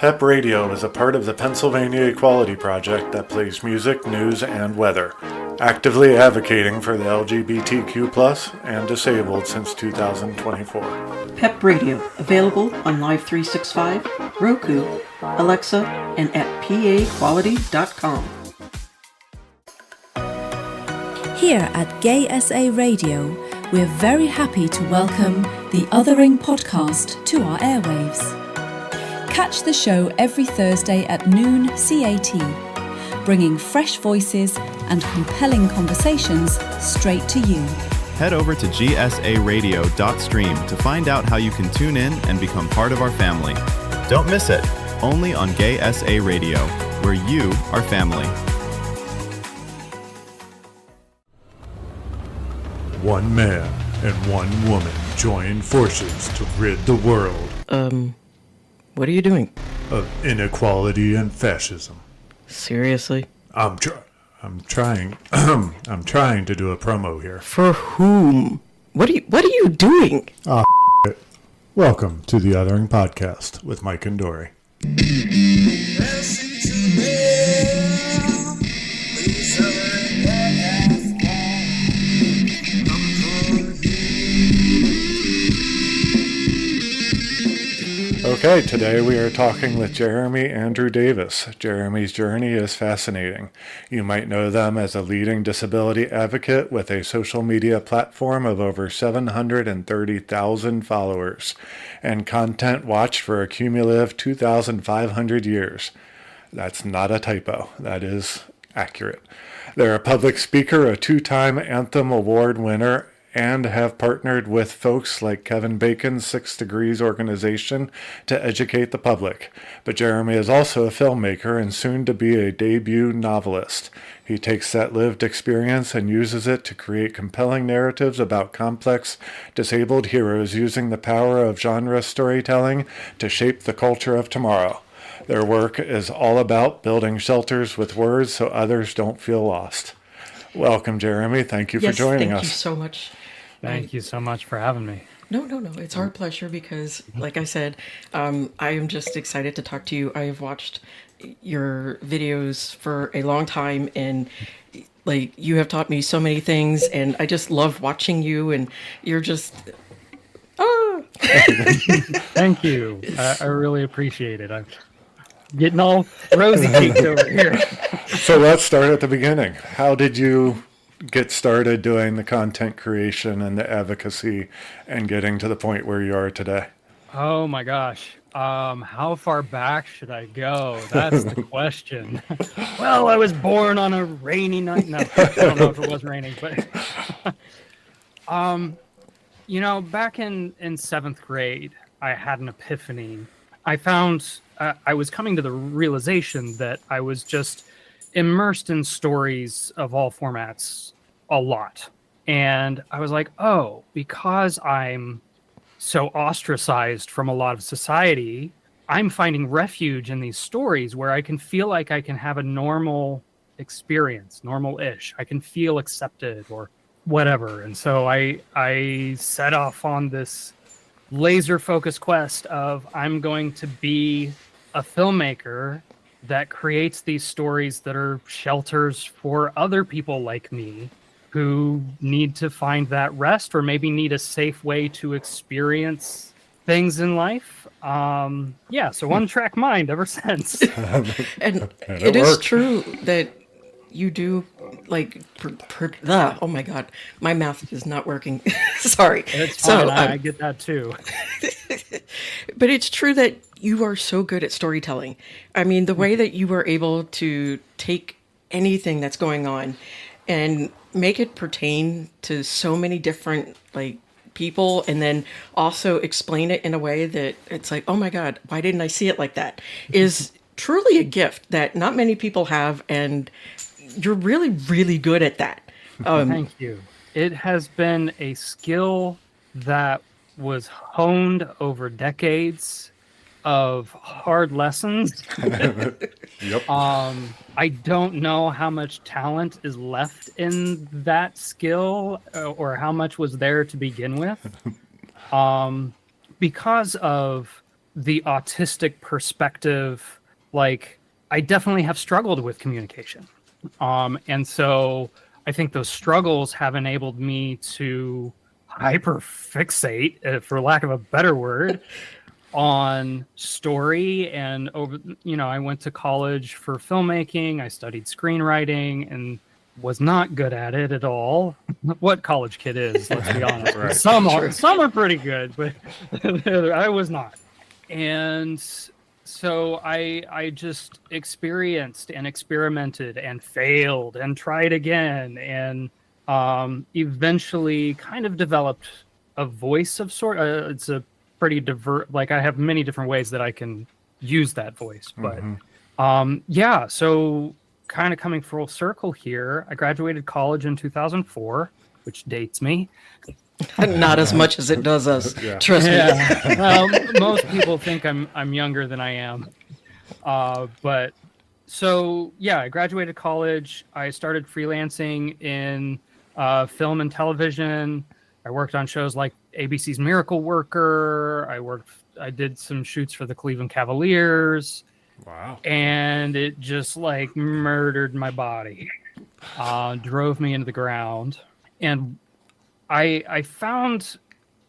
PEP Radio is a part of the Pennsylvania Equality Project that plays music, news, and weather, actively advocating for the LGBTQ+ and disabled since 2024. PEP Radio, available on Live 365, Roku, Alexa, and at paquality.com. Here at Gay SA Radio, we're very happy to welcome the Othering podcast to our airwaves. Catch the show every Thursday at noon CAT, bringing fresh voices and compelling conversations straight to you. Head over to gsaradio.stream to find out how you can tune in and become part of our family. Don't miss it, only on Gay SA Radio, where you are family. One man and one woman join forces to rid the world What are you doing? of inequality and fascism. Seriously? I'm trying I'm trying to do a promo here. For whom? What are you doing? Welcome to the Othering Podcast with Mike and Dory. Okay, today we are talking with Jeremy Andrew Davis. Jeremy's journey is fascinating. You might know them as a leading disability advocate with a social media platform of over 730,000 followers and content watched for a cumulative 2,500 years. That's not a typo. That is accurate. They're a public speaker, a two-time Anthem Award winner, and have partnered with folks like Kevin Bacon's 6 Degrees organization to educate the public. But Jeremy is also a filmmaker and soon to be a debut novelist. He takes that lived experience and uses it to create compelling narratives about complex, disabled heroes using the power of genre storytelling to shape the culture of tomorrow. Their work is all about building shelters with words so others don't feel lost. Welcome, Jeremy. Thank you for joining us. Thank you so much. Thank you so much for having me. No. It's our pleasure because, like I said, I am just excited to talk to you. I have watched your videos for a long time, and like you have taught me so many things, and I just love watching you. And you're just Thank you. I really appreciate it. I'm getting all rosy cheeked over here. So let's start at the beginning. How did you get started doing the content creation and the advocacy and getting to the point where you are today? Oh my gosh. How far back should I go? That's the question. Well, I was born on a rainy night. No, I don't know if it was raining, but back in 7th grade, I had an epiphany. I found I was coming to the realization that I was just immersed in stories of all formats a lot. And I was like, oh, because I'm so ostracized from a lot of society, I'm finding refuge in these stories where I can feel like I can have a normal experience, normal-ish. I can feel accepted or whatever. And so I set off on this laser-focused quest of I'm going to be a filmmaker that creates these stories that are shelters for other people like me who need to find that rest or maybe need a safe way to experience things in life. So one-track mind ever since. and it is true that you do like oh my god, my mouth is not working. Sorry. It's fine. I get that too. But it's true that you are so good at storytelling. I mean, the way that you were able to take anything that's going on and make it pertain to so many different people, and then also explain it in a way that it's like, oh my god, why didn't I see it like that, is truly a gift that not many people have, and you're really, really good at that. Thank you. It has been a skill that was honed over decades of hard lessons. Yep. I don't know how much talent is left in that skill or how much was there to begin with. Because of the autistic perspective, like I definitely have struggled with communication. And so I think those struggles have enabled me to hyperfixate, for lack of a better word, on story. And I went to college for filmmaking. I studied screenwriting and was not good at it at all. What college kid is, let's be honest. Right. Some are pretty good, but I was not. And so I just experienced and experimented and failed and tried again, and eventually kind of developed a voice of sort. It's a pretty diverse. Like I have many different ways that I can use that voice, but yeah. So kind of coming full circle here, I graduated college in 2004, which dates me. Not as much as it does us. Yeah. Trust me. Well, most people think I'm younger than I am. But so yeah, I graduated college. I started freelancing in film and television. I worked on shows like ABC's Miracle Worker. I did some shoots for the Cleveland Cavaliers. Wow. And it just like murdered my body, drove me into the ground. And I found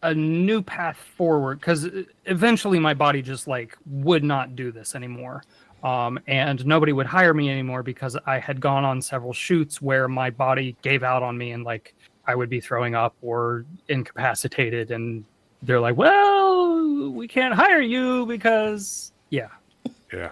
a new path forward because eventually my body just like would not do this anymore. And nobody would hire me anymore because I had gone on several shoots where my body gave out on me and like I would be throwing up or incapacitated. And they're like, well, we can't hire you because yeah. Yeah.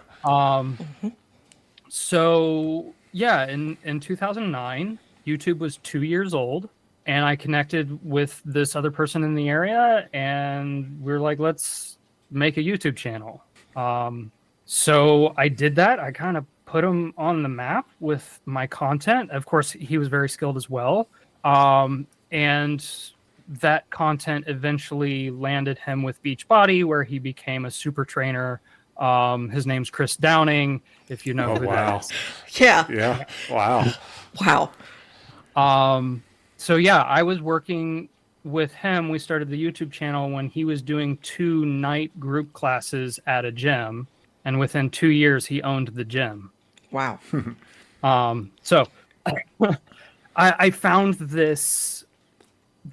So yeah, in 2009, YouTube was 2 years old. And I connected with this other person in the area, and we were like, let's make a YouTube channel. So I did that. I kind of put him on the map with my content. Of course, he was very skilled as well. And that content eventually landed him with Beachbody, where he became a super trainer. His name's Chris Downing, if you know who that is. Yeah. Yeah. Wow. Wow. So yeah, I was working with him. We started the YouTube channel when he was doing 2 night group classes at a gym, and within 2 years he owned the gym. Wow. So I found this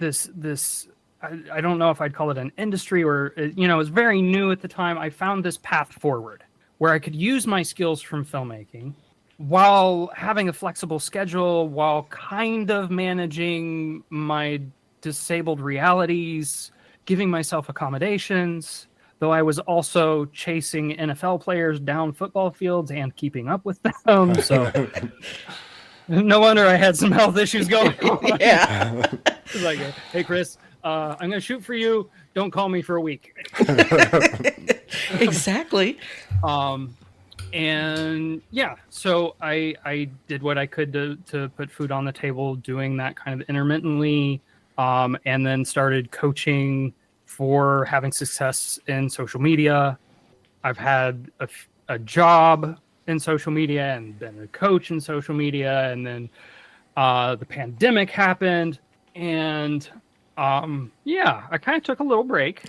I don't know if I'd call it an industry or it was very new at the time. I found this path forward where I could use my skills from filmmaking while having a flexible schedule, while kind of managing my disabled realities, giving myself accommodations, though I was also chasing NFL players down football fields and keeping up with them. So no wonder I had some health issues going on. Yeah. It's like, hey, Chris, I'm going to shoot for you. Don't call me for a week. Exactly. And yeah, so I did what I could to put food on the table, doing that kind of intermittently, and then started coaching for having success in social media. I've had a job in social media and been a coach in social media, and then the pandemic happened, and yeah, I kind of took a little break.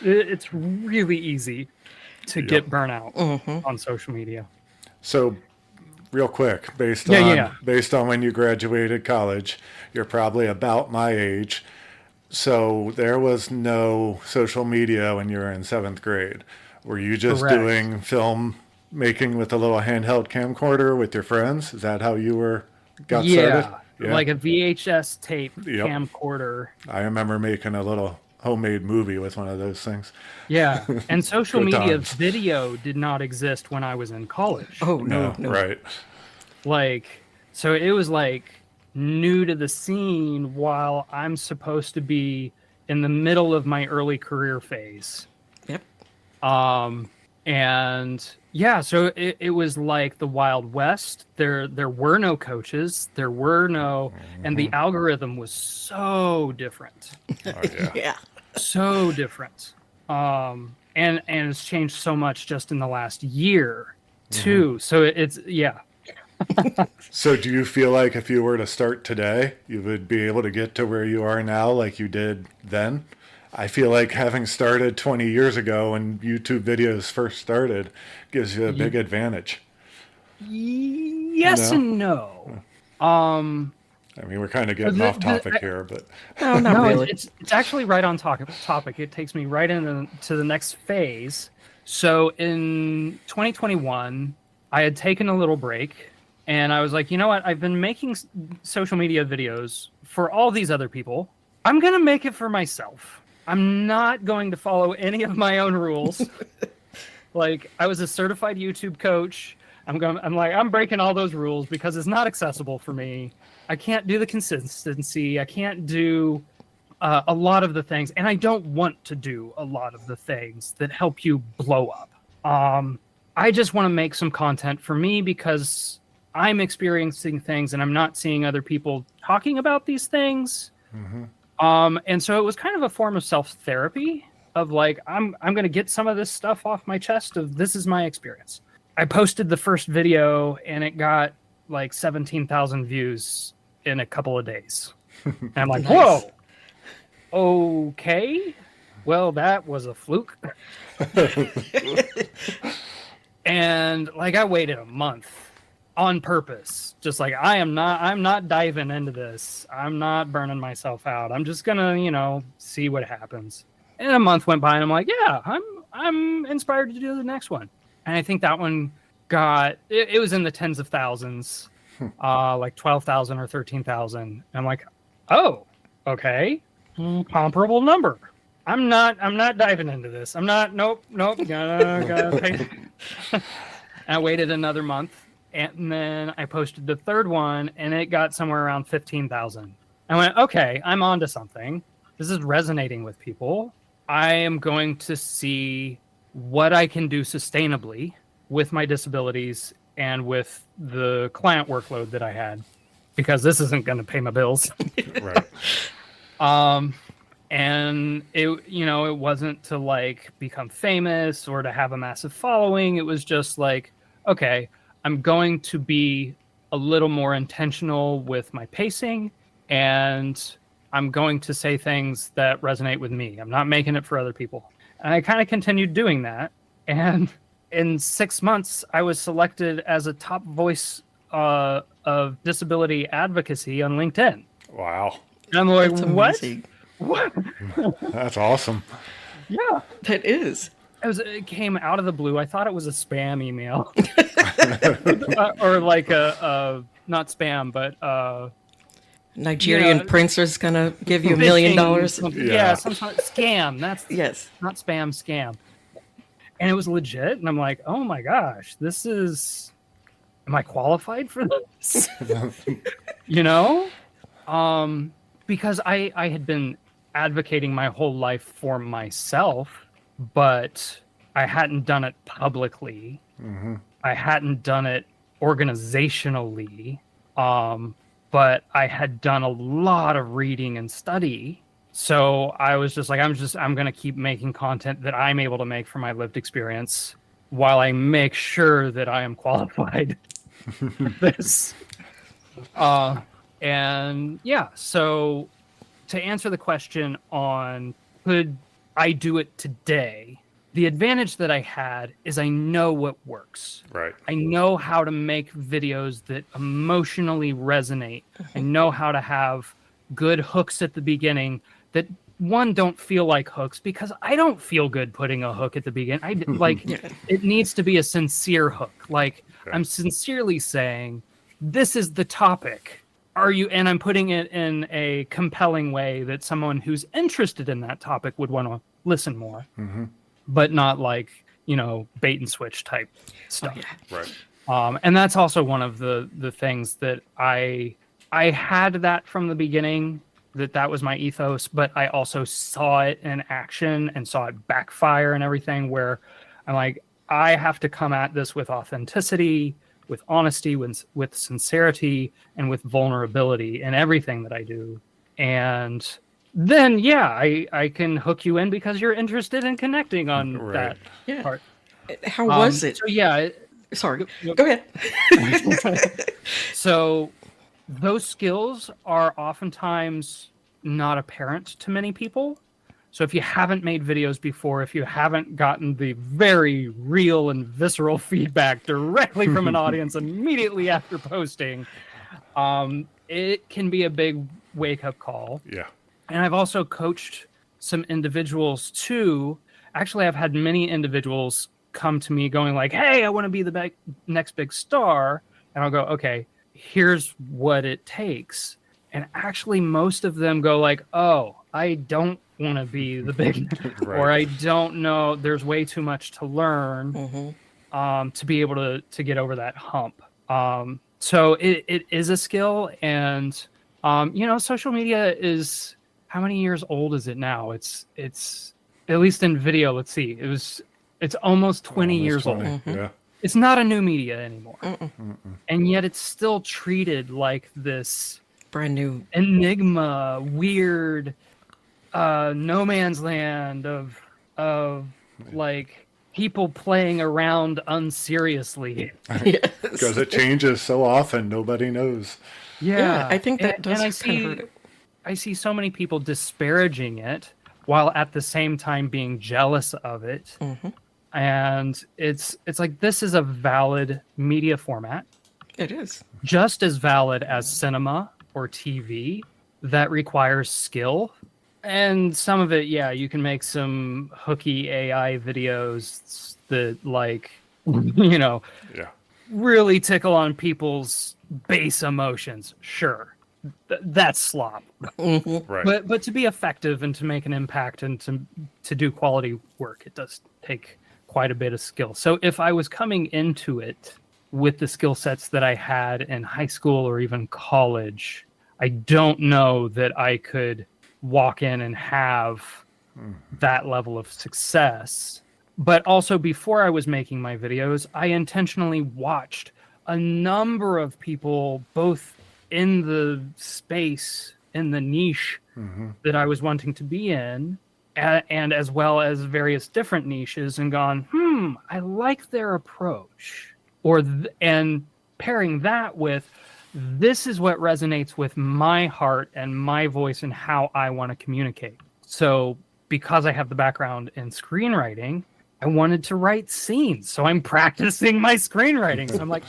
It's really easy to get burnout on social media. So real quick, based on when you graduated college, you're probably about my age. So there was no social media when you were in 7th grade. Were you just Correct. doing film making with a little handheld camcorder with your friends? Is that how you got started? Yeah, like a VHS tape camcorder. I remember making a little homemade movie with one of those things. Yeah, and social Good media times. video did not exist when I was in college. Oh, no. Right. Like, so it was like new to the scene while I'm supposed to be in the middle of my early career phase. Yep. And yeah, so it was like the Wild West. There were no coaches. There were no, and the algorithm was so different. Oh, yeah. Yeah. So different. And it's changed so much just in the last year too. So it's yeah. So do you feel like if you were to start today, you would be able to get to where you are now like you did then? I feel like having started 20 years ago when YouTube videos first started gives you a big advantage. Yes No? and no. Um, I mean, we're kind of getting off topic here, but No, not no, really. it's actually right on topic. It takes me right into the next phase. So in 2021, I had taken a little break, and I was like, you know what? I've been making social media videos for all these other people. I'm gonna make it for myself. I'm not going to follow any of my own rules. Like, I was a certified YouTube coach. I'm breaking all those rules because it's not accessible for me. I can't do the consistency. I can't do a lot of the things, and I don't want to do a lot of the things that help you blow up. I just want to make some content for me because I'm experiencing things and I'm not seeing other people talking about these things. And so it was kind of a form of self-therapy of like, I'm going to get some of this stuff off my chest of this is my experience. I posted the first video and it got like 17,000 views in a couple of days. And I'm like, Nice. whoa, okay. Well, that was a fluke. And like, I waited a month on purpose. Just like, I'm not diving into this. I'm not burning myself out. I'm just gonna, see what happens. And a month went by and I'm like, yeah, I'm inspired to do the next one. And I think that one got, it was in the tens of thousands, like 12,000 or 13,000. And I'm like, oh, okay. Comparable number. I'm not diving into this. Nope. Gotta pay. And I waited another month. And then I posted the third one and it got somewhere around 15,000. I went, okay, I'm onto something. This is resonating with people. I am going to see what I can do sustainably with my disabilities and with the client workload that I had, because this isn't going to pay my bills. right. And it wasn't to like become famous or to have a massive following. It was just like, okay, I'm going to be a little more intentional with my pacing, and I'm going to say things that resonate with me. I'm not making it for other people. And I kind of continued doing that. And in 6 months, I was selected as a top voice of disability advocacy on LinkedIn. Wow. And I'm like, That's what? amazing. What? That's awesome. Yeah. That is. It came out of the blue. I thought it was a spam email. Or like not spam, but Nigerian prince is gonna give you $1 million. Yeah, some sort of scam. That's Yes. not spam, scam. And it was legit. And I'm like, oh my gosh, am I qualified for this? Because I had been advocating my whole life for myself, but I hadn't done it publicly. I hadn't done it organizationally. But I had done a lot of reading and study. So I was just like, I'm going to keep making content that I'm able to make from my lived experience while I make sure that I am qualified for this. And yeah, so to answer the question on could I do it today, the advantage that I had is I know what works. Right. I know how to make videos that emotionally resonate. I know how to have good hooks at the beginning that don't feel like hooks, because I don't feel good putting a hook at the beginning. It needs to be a sincere hook. Like, okay. I'm sincerely saying, this is the topic. And I'm putting it in a compelling way that someone who's interested in that topic would want to listen more. But not like, bait and switch type stuff. Right. And that's also one of the things that I had that from the beginning, that was my ethos, but I also saw it in action and saw it backfire and everything, where I'm like, I have to come at this with authenticity, with honesty, with sincerity, and with vulnerability in everything that I do. And then, I can hook you in because you're interested in connecting on that part. How was it? So, Sorry. Go ahead. So those skills are oftentimes not apparent to many people. So if you haven't made videos before, if you haven't gotten the very real and visceral feedback directly from an audience immediately after posting, it can be a big wake-up call. Yeah. And I've also coached some individuals too. Actually, I've had many individuals come to me going like, hey, I want to be the next big star. And I'll go, okay, here's what it takes. And actually, most of them go like, oh, I don't want to be the big, Right. or I don't know. There's way too much to learn to be able to get over that hump. So it is a skill. And, social media is, how many years old is it now? It's at least in video. Let's see. It's almost 20 years old. Yeah. It's not a new media anymore. And yet it's still treated like this Brand new enigma, weird, no man's land of like people playing around unseriously. Yes. Because it changes so often, nobody knows. Yeah, I think that does I kind of hurt it. I see so many people disparaging it while at the same time being jealous of it. And it's like, this is a valid media format, It is. just as valid as cinema or TV, that requires skill. And some of it, yeah, you can make some hooky AI videos that like, Yeah. really tickle on people's base emotions. Sure. That's slop. Right. But to be effective and to make an impact and to do quality work, it does take quite a bit of skill. So if I was coming into it with the skill sets that I had in high school or even college, I don't know that I could walk in and have that level of success. But also, before I was making my videos, I intentionally watched a number of people, both in the space, in the niche that I was wanting to be in, and as well as various different niches, and gone, I like their approach. And pairing that with, this is what resonates with my heart and my voice and how I want to communicate. So because I have the background in screenwriting, I wanted to write scenes. So I'm practicing my screenwriting. So I'm like,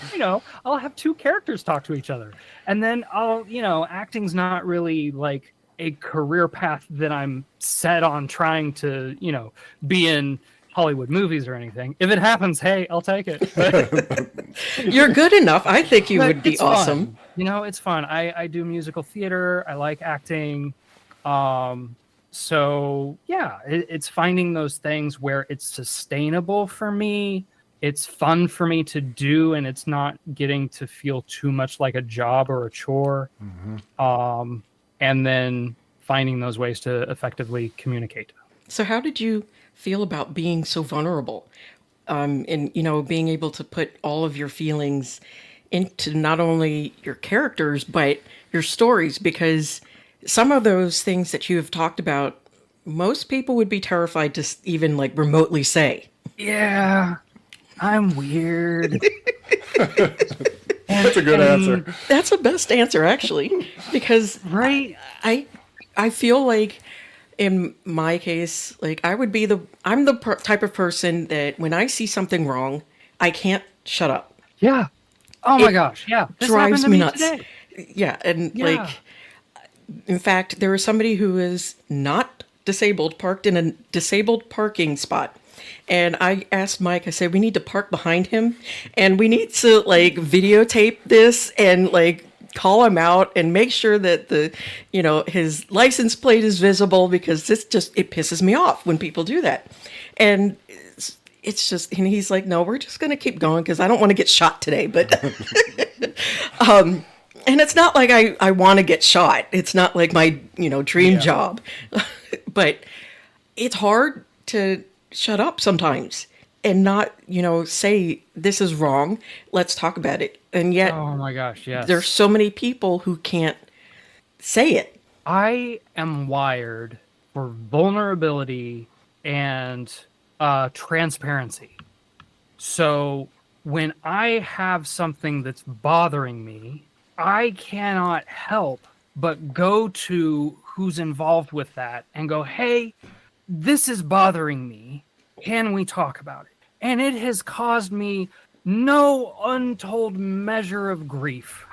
I'll have two characters talk to each other. And then acting's not really like a career path that I'm set on trying to, be in Hollywood movies or anything. If it happens, hey, I'll take it. You're good enough. I think you would be It's awesome. fun. It's fun. I do musical theater. I like acting. So yeah, it's finding those things where it's sustainable for me. It's fun for me to do, and it's not getting to feel too much like a job or a chore. And then finding those ways to effectively communicate. So how did you feel about being so vulnerable? And, being able to put all of your feelings into not only your characters, but your stories, because some of those things that you have talked about, most people would be terrified to even like remotely say. Yeah, I'm weird. That's a good answer. That's the best answer, actually, because Right. I feel like in my case, like I'm the type of person that when I see something wrong, I can't shut up. Yeah. Oh my It gosh. Yeah. This drives happened to me me nuts. today. Yeah, and Yeah. like, in fact, there was somebody who is not disabled, parked in a disabled parking spot. And I asked Mike, I said, we need to park behind him and we need to like videotape this and like call him out and make sure that his license plate is visible, because it pisses me off when people do that. And it's just, and he's like, no, we're just going to keep going because I don't want to get shot today. But, and it's not like I want to get shot. It's not like my, dream job, but it's hard to shut up sometimes and not, say this is wrong. Let's talk about it. And yet Oh my gosh. Yes. there's so many people who can't say it. I am wired for vulnerability and transparency. So when I have something that's bothering me, I cannot help but go to who's involved with that and go, hey, this is bothering me. Can we talk about it? And it has caused me no untold measure of grief.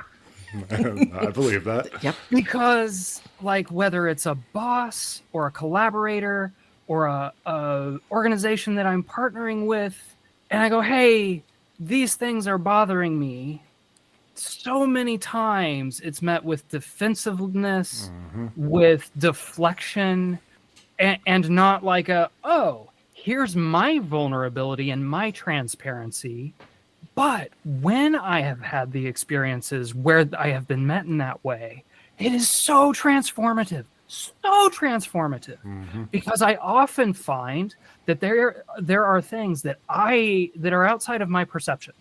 I believe that. Yep. Because, like, whether it's a boss or a collaborator or a organization that I'm partnering with, and I go, hey, these things are bothering me, so many times it's met with defensiveness, with deflection, and not like oh, here's my vulnerability and my transparency. But when I have had the experiences where I have been met in that way, it is so transformative, because I often find that there are things that are outside of my perception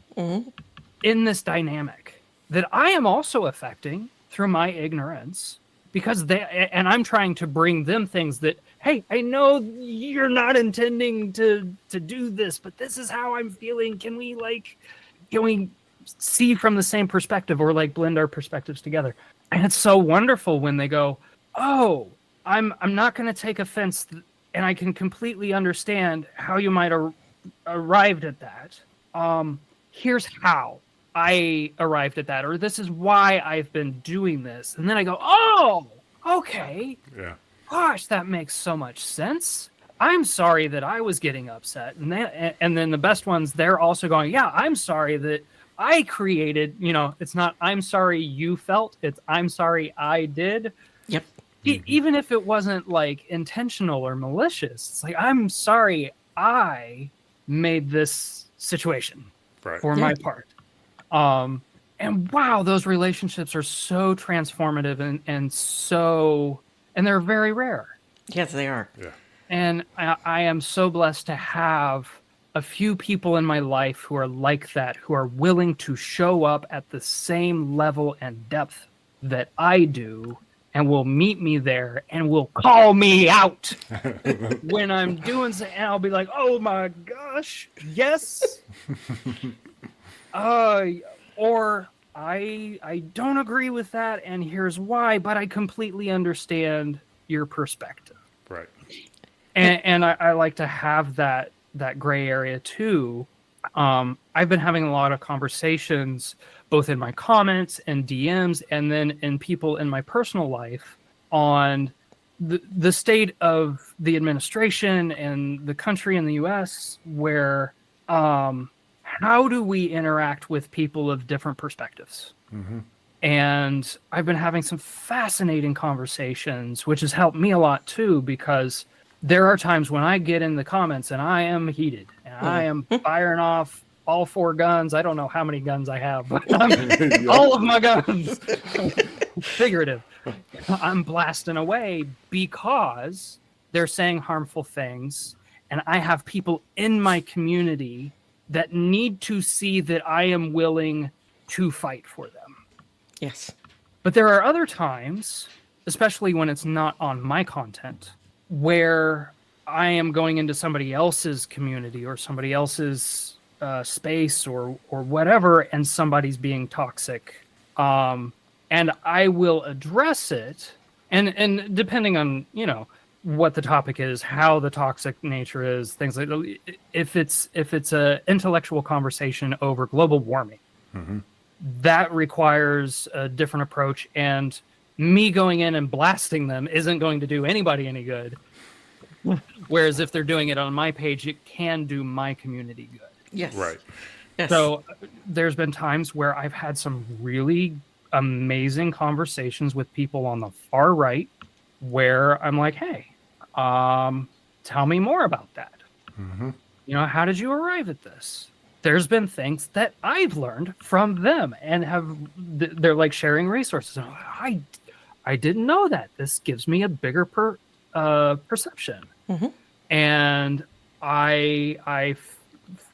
in this dynamic that I am also affecting through my ignorance, because I'm trying to bring them things that, hey, I know you're not intending to do this, but this is how I'm feeling. Can we see from the same perspective, or like blend our perspectives together? And it's so wonderful when they go, oh, I'm not going to take offense, and I can completely understand how you might have arrived at that. Here's how I arrived at that, or this is why I've been doing this. And then I go, oh, okay. Yeah. Gosh, that makes so much sense. I'm sorry that I was getting upset. And then the best ones, they're also going, yeah, I'm sorry that I created, it's not I'm sorry you felt, it's I'm sorry I did. Yep. Even if it wasn't like intentional or malicious, it's like, I'm sorry I made this situation for my part. And wow, those relationships are so transformative and they're very rare. Yes, they are. Yeah. And I am so blessed to have a few people in my life who are like that, who are willing to show up at the same level and depth that I do, and will meet me there and will call me out when I'm doing something. And I'll be like, oh my gosh, yes. Or I don't agree with that, and here's why, but I completely understand your perspective. Right. And I like to have that gray area too. I've been having a lot of conversations, both in my comments and DMs, and then in people in my personal life, on the state of the administration and the country in the US, where how do we interact with people of different perspectives? And I've been having some fascinating conversations, which has helped me a lot too, because there are times when I get in the comments and I am heated and I am firing off all 4 guns. I don't know how many guns I have, but all of my guns, figurative. I'm blasting away because they're saying harmful things, and I have people in my community that need to see that I am willing to fight for them. Yes. But there are other times, especially when it's not on my content, where I am going into somebody else's community or somebody else's space or whatever, and somebody's being toxic. And I will address it. And depending on, what the topic is, how the toxic nature is, things like that. If it's a intellectual conversation over global warming, that requires a different approach, and me going in and blasting them isn't going to do anybody any good. Whereas if they're doing it on my page, it can do my community good. Yes. Right. Yes. So there's been times where I've had some really amazing conversations with people on the far right, where I'm like, hey, tell me more about that. How did you arrive at this? There's been things that I've learned from them, and they're like sharing resources. And I didn't know that. This gives me a bigger perception. And I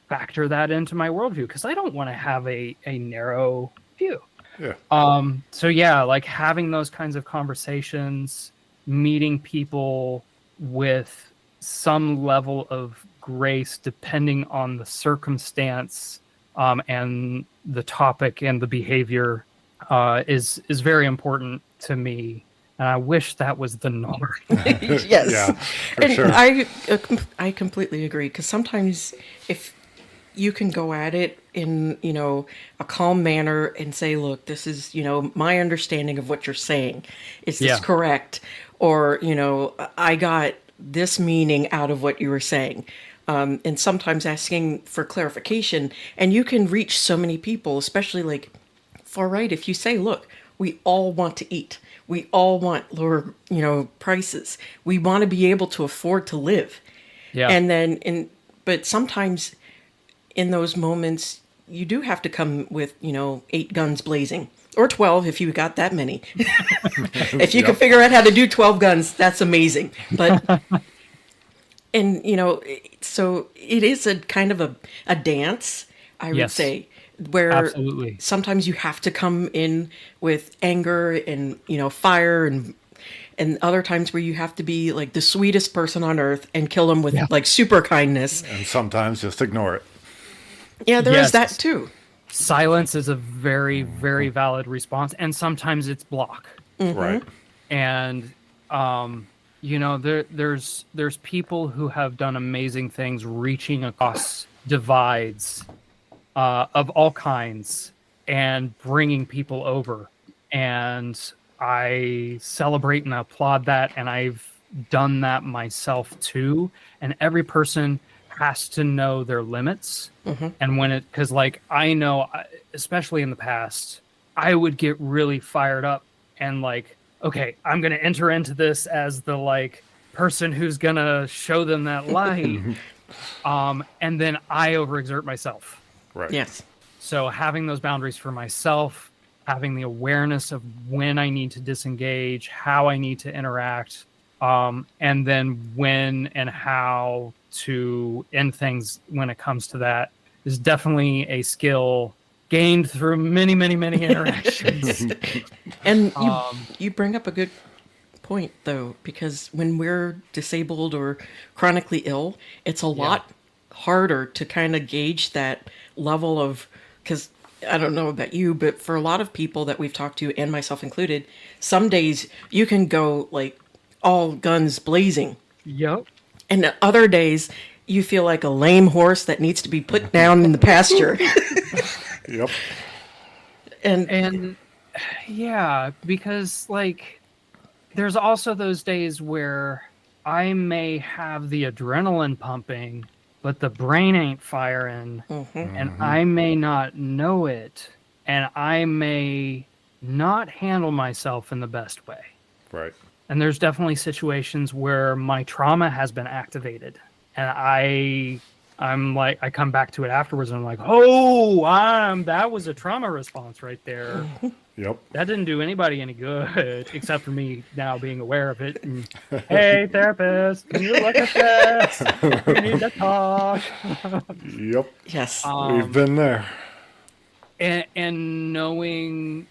factor that into my worldview, because I don't want to have a narrow view. Yeah. So yeah, like having those kinds of conversations, meeting people with some level of grace, depending on the circumstance, and the topic and the behavior, is very important to me. And I wish that was the norm. Yes. Yeah, for And sure. I completely agree, because sometimes if you can go at it in, a calm manner and say, look, this is, my understanding of what you're saying. Is this Yeah. correct? Or, I got this meaning out of what you were saying. And sometimes asking for clarification, and you can reach so many people, especially like far right. If you say, look, we all want to eat. We all want lower, prices. We want to be able to afford to live. Yeah. And then, but sometimes in those moments, you do have to come with, 8 guns blazing, or 12 if you got that many. If you can figure out how to do 12 guns, that's amazing. But, and, so it is a kind of a dance, I would Yes. say, where Absolutely. sometimes you have to come in with anger and, fire, and other times where you have to be like the sweetest person on earth and kill them with like super kindness. And sometimes just ignore it. Yeah, there is Yes. that too. Silence is a very, very valid response, and sometimes it's block. Right. And there's people who have done amazing things, reaching across divides of all kinds and bringing people over. And I celebrate and applaud that, and I've done that myself too. And every person has to know their limits. And because like I know, especially in the past, I would get really fired up and like, okay, I'm gonna enter into this as the like person who's gonna show them that light, and then I overexert myself. Right. Yes. So having those boundaries for myself, having the awareness of when I need to disengage, how I need to interact, and then when and how to end things when it comes to that is definitely a skill gained through many, many, many interactions. And you bring up a good point, though, because when we're disabled or chronically ill, it's a lot harder to kind of gauge that level of, because I don't know about you, but for a lot of people that we've talked to, and myself included, some days you can go like all guns blazing. Yep. And other days you feel like a lame horse that needs to be put down in the pasture. Yep. And yeah, because like there's also those days where I may have the adrenaline pumping, but the brain ain't firing, and I may not know it, and I may not handle myself in the best way. Right. And there's definitely situations where my trauma has been activated, and I'm like, I come back to it afterwards, and I'm like, oh, that was a trauma response right there. Yep. That didn't do anybody any good, except for me now being aware of it. And, hey, therapist, can you look at this? We need to talk. Yep. Yes. We've been there. And knowing,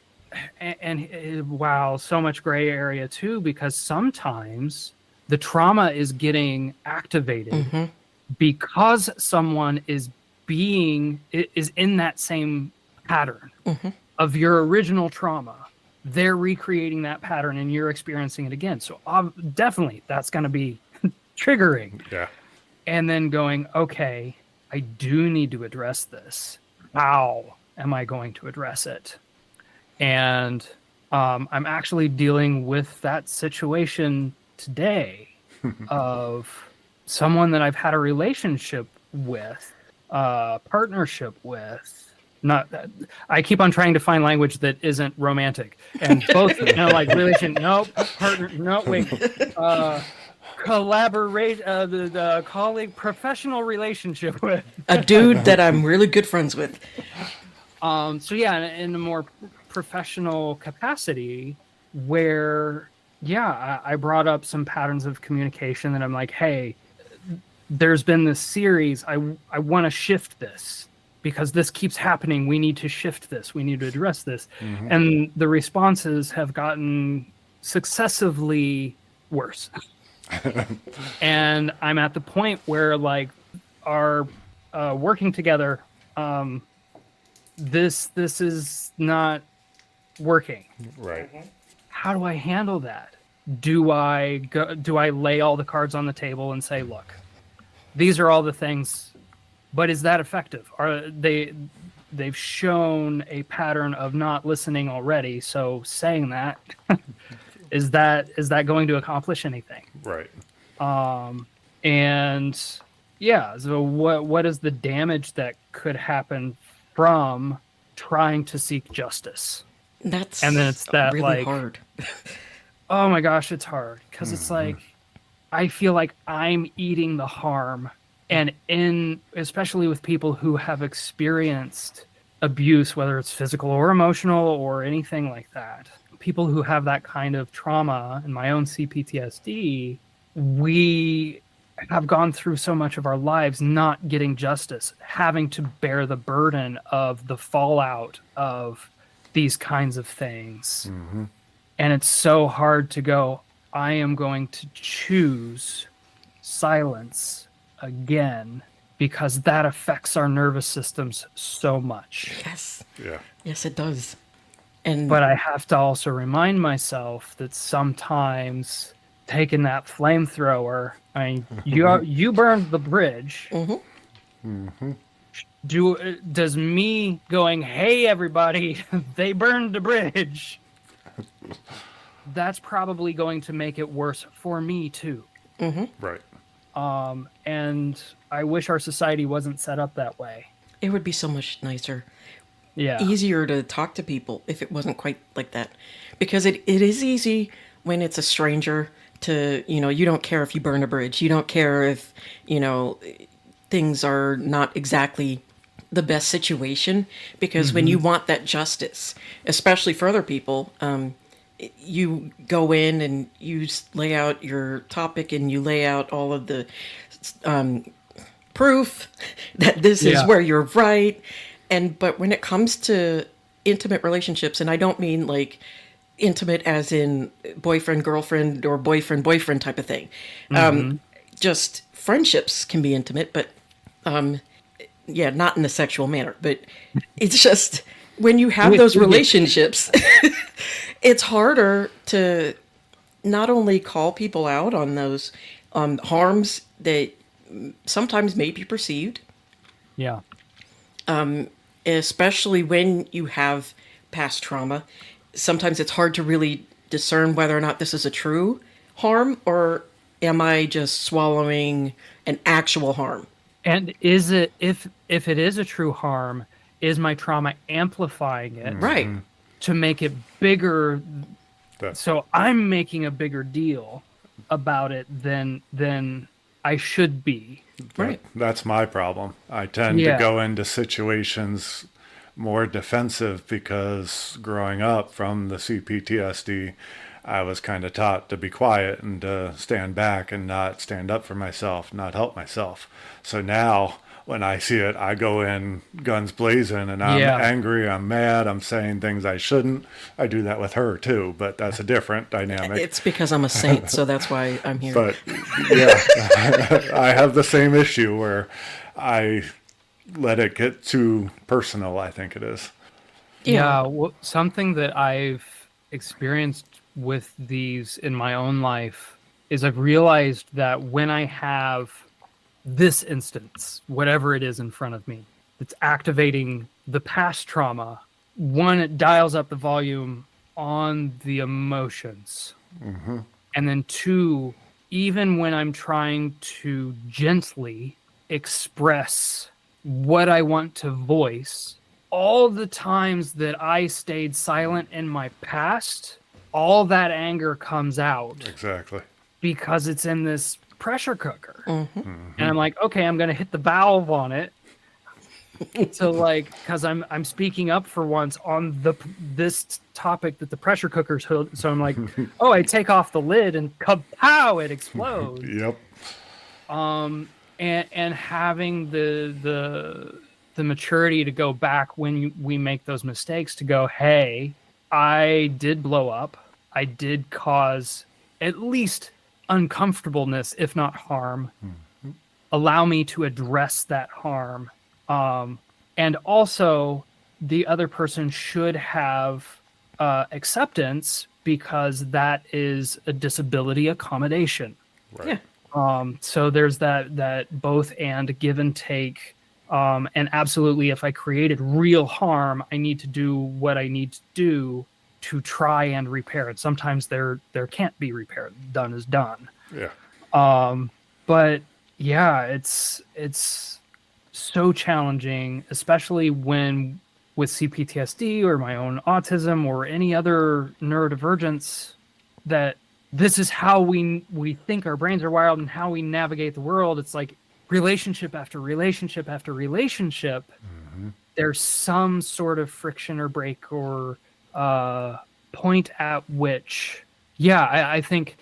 and wow, so much gray area too, because sometimes the trauma is getting activated because someone is in that same pattern of your original trauma. They're recreating that pattern and you're experiencing it again. So definitely that's going to be triggering. Yeah. And then going, okay, I do need to address this. How am I going to address it? And I'm actually dealing with that situation today of someone that I've had a relationship with, partnership with. Not that I keep on trying to find language that isn't romantic, and both like relation. Nope, partner. No, wait. Collaborate. The colleague, professional relationship with A dude that I'm really good friends with. So yeah, in a more professional capacity, where I brought up some patterns of communication that I'm like, hey, there's been this series. I want to shift this. Because this keeps happening, we need to shift this. We need to address this. And the responses have gotten successively worse. And I'm at the point where, like, our working together, this is not working. Right. How do I handle that? Do I lay all the cards on the table and say, look, these are all the things, but is that effective? They've shown a pattern of not listening already, so saying that is that going to accomplish anything? Right. And yeah, so what is the damage that could happen from trying to seek justice? And then it's that, really like, hard. oh my gosh, it's hard because it's like I feel like I'm eating the harm, and especially with people who have experienced abuse, whether it's physical or emotional or anything like that, people who have that kind of trauma, and my own CPTSD, we have gone through so much of our lives not getting justice, having to bear the burden of the fallout of these kinds of things. And it's so hard to go, I am going to choose silence again, because that affects our nervous systems so much. Yes. Yeah. Yes, it does. But I have to also remind myself that sometimes taking that flamethrower, I mean, you burned the bridge. Does me going, hey everybody, they burned the bridge, that's probably going to make it worse for me too. Right. And I wish our society wasn't set up that way. It would be so much nicer. Yeah. Easier to talk to people if it wasn't quite like that. Because it is easy when it's a stranger to, you don't care if you burn a bridge. You don't care if, things are not exactly the best situation. Because when you want that justice, especially for other people, you go in and you lay out your topic and you lay out all of the proof that this is where you're right. But when it comes to intimate relationships, and I don't mean like intimate as in boyfriend, girlfriend, or boyfriend, boyfriend type of thing. Just friendships can be intimate, but not in a sexual manner. But it's just when you have those relationships, it's harder to not only call people out on those harms that sometimes may be perceived. Yeah. Especially when you have past trauma. Sometimes it's hard to really discern whether or not this is a true harm, or am I just swallowing an actual harm? And is it, if it is a true harm, is my trauma amplifying it? Right. To make it bigger. That's- So I'm making a bigger deal about it than I should be. Right. That's my problem. I tend to go into situations more defensive because growing up from the CPTSD, I was kind of taught to be quiet and to stand back and not stand up for myself, not help myself. So now when I see it, I go in guns blazing and I'm angry, I'm mad, I'm saying things I shouldn't. I do that with her too, but that's a different dynamic. It's because I'm a saint, so that's why I'm here. But yeah, I have the same issue where I let it get too personal, I think it is. Yeah, well, something that I've experienced with these in my own life is I've realized that when I have this instance, whatever it is in front of me, that's activating the past trauma, one, it dials up the volume on the emotions. And then two, even when I'm trying to gently express what I want to voice, all the times that I stayed silent in my past, all that anger comes out. Exactly. Because it's in this pressure cooker. And I'm like, okay, I'm going to hit the valve on it. So like, because I'm speaking up for once on this topic that the pressure cooker's hooked. So I'm like, oh, I take off the lid and kapow, it explodes. Yep. And having the maturity to go back when we make those mistakes, to go, hey, I did blow up. I did cause at least uncomfortableness, if not harm. Allow me to address that harm. And also, the other person should have acceptance, because that is a disability accommodation. Right. Yeah. So there's that both and give and take. And absolutely, if I created real harm, I need to do what I need to do to try and repair it. Sometimes there can't be repair. Done is done. Yeah. But yeah, it's so challenging, especially when with CPTSD or my own autism or any other neurodivergence, that this is how we think our brains are wired and how we navigate the world. It's like relationship after relationship after relationship. There's some sort of friction or break or point at which, I think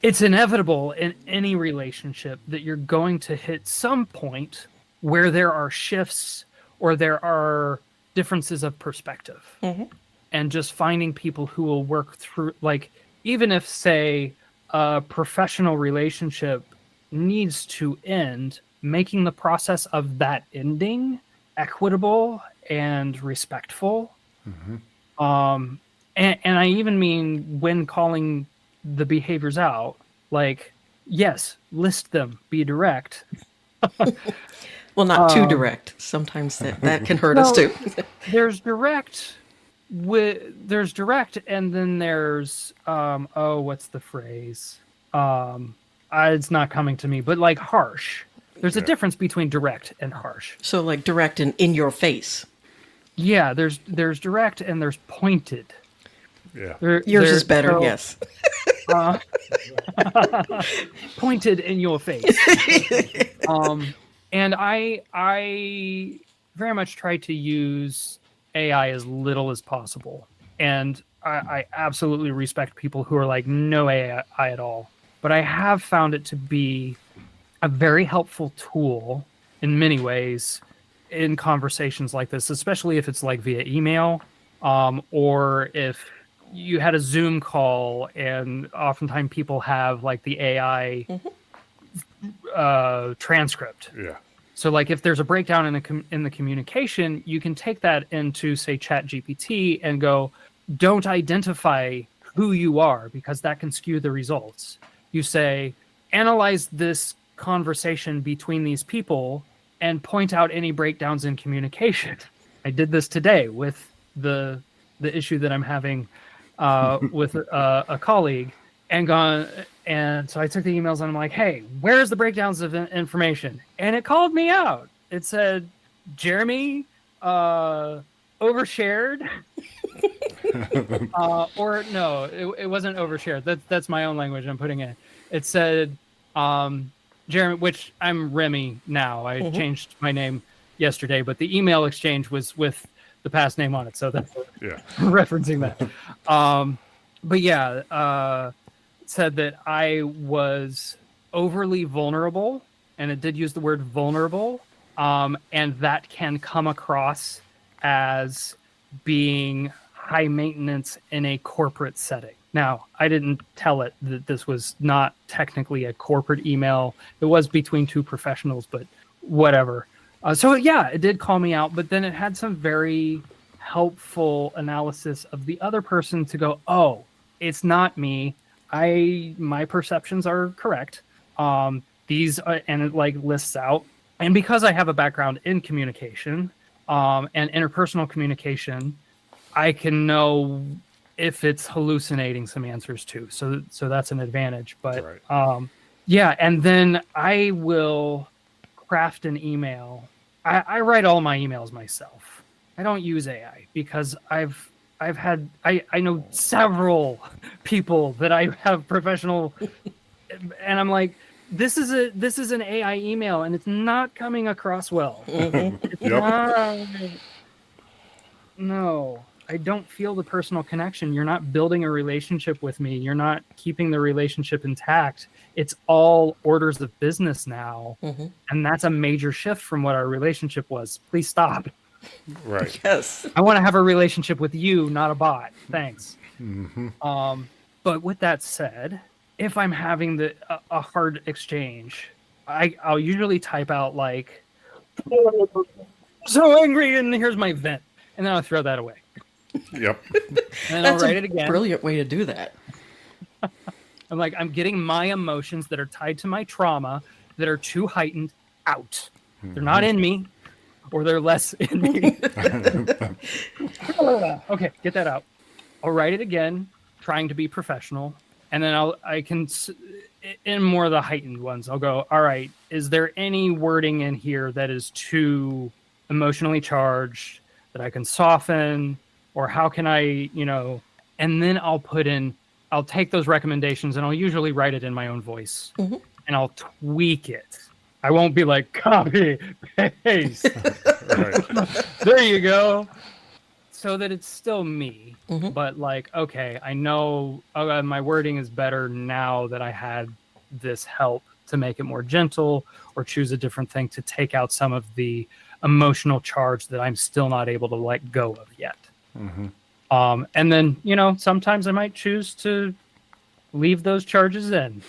it's inevitable in any relationship that you're going to hit some point where there are shifts or there are differences of perspective. And just finding people who will work through, like, even if, say, a professional relationship needs to end, making the process of that ending equitable and respectful. And I even mean when calling the behaviors out, like, yes, list them, be direct. Well, not too direct. Sometimes that can hurt us too. There's direct, and then there's what's the phrase? It's not coming to me, but like harsh. There's a difference between direct and harsh. So like direct and in your face. Yeah, there's direct and there's pointed. Yeah. Yours is better, yes. Pointed in your face. And I very much try to use AI as little as possible. And I absolutely respect people who are like, no AI at all. But I have found it to be a very helpful tool in many ways in conversations like this, especially if it's like via email, or if you had a Zoom call, and oftentimes people have like the AI transcript. Yeah. So like if there's a breakdown in the communication, you can take that into, say, ChatGPT and go, don't identify who you are, because that can skew the results. You say, analyze this conversation between these people and point out any breakdowns in communication. I did this today with the issue that I'm having with a colleague, and so I took the emails and I'm like, hey, where's the breakdowns of information? And it called me out. It said, Jeremy overshared. Or no, it wasn't overshared. That's my own language I'm putting in. It said, Jeremy, which I'm Remy now. I changed my name yesterday, but the email exchange was with the past name on it. So that's referencing that. But yeah, it said that I was overly vulnerable, and it did use the word vulnerable. And that can come across as being high maintenance in a corporate setting. Now, I didn't tell it that this was not technically a corporate email. It was between two professionals, but whatever. So yeah, it did call me out, but then it had some very helpful analysis of the other person to go, oh, it's not me. My perceptions are correct. And it like lists out. And because I have a background in communication and interpersonal communication, I can know if it's hallucinating some answers too. So that's an advantage. But yeah, and then I will craft an email. I write all my emails myself. I don't use AI because I know several people that I have professional, and I'm like, this is an AI email and it's not coming across well. It's not, no, I don't feel the personal connection. You're not building a relationship with me. You're not keeping the relationship intact. It's all orders of business now. And that's a major shift from what our relationship was. Please stop. Right. Yes. I want to have a relationship with you, not a bot. Thanks. But with that said, if I'm having a hard exchange, I'll usually type out like, so angry, and here's my vent. And then I'll throw that away. Yep. And then I'll That's write a it again. brilliant way to do that. I'm like, I'm getting my emotions that are tied to my trauma that are too heightened out. They're not in me, or they're less in me. Okay, get that out. I'll write it again, trying to be professional, and then in more of the heightened ones, I'll go, all right, is there any wording in here that is too emotionally charged that I can soften, or how can I, and then I'll take those recommendations and I'll usually write it in my own voice, and I'll tweak it. I won't be like, copy, paste. There you go. So that it's still me, but like, okay, I know my wording is better now that I had this help to make it more gentle, or choose a different thing to take out some of the emotional charge that I'm still not able to let go of yet. And then, sometimes I might choose to leave those charges in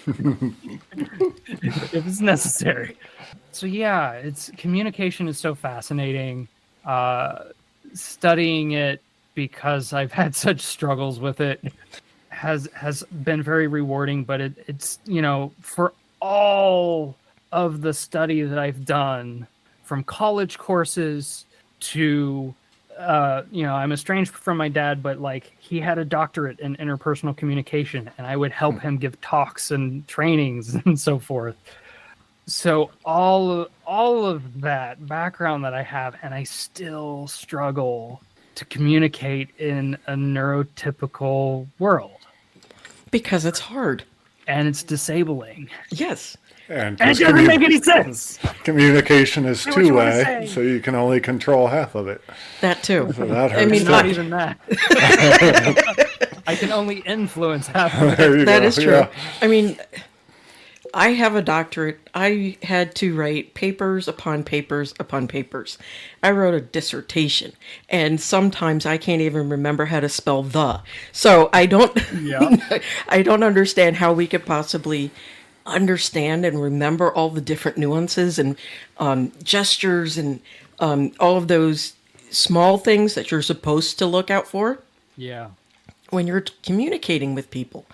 if it's necessary. So yeah, communication is so fascinating. Studying it, because I've had such struggles with it, has been very rewarding. But it's for all of the study that I've done, from college courses to I'm estranged from my dad, but like he had a doctorate in interpersonal communication, and I would help him give talks and trainings and so forth. So all of that background that I have, and I still struggle to communicate in a neurotypical world. Because it's hard. And it's disabling. Yes. And it doesn't make any sense. Communication is two-way, so you can only control half of it. That too. So that hurts. I mean, Not even that. I can only influence half of it. That is true. Yeah. I mean, I have a doctorate. I had to write papers upon papers upon papers. I wrote a dissertation, and sometimes I can't even remember how to spell the. So I don't I don't understand how we could possibly understand and remember all the different nuances and gestures and all of those small things that you're supposed to look out for. Yeah. When you're communicating with people.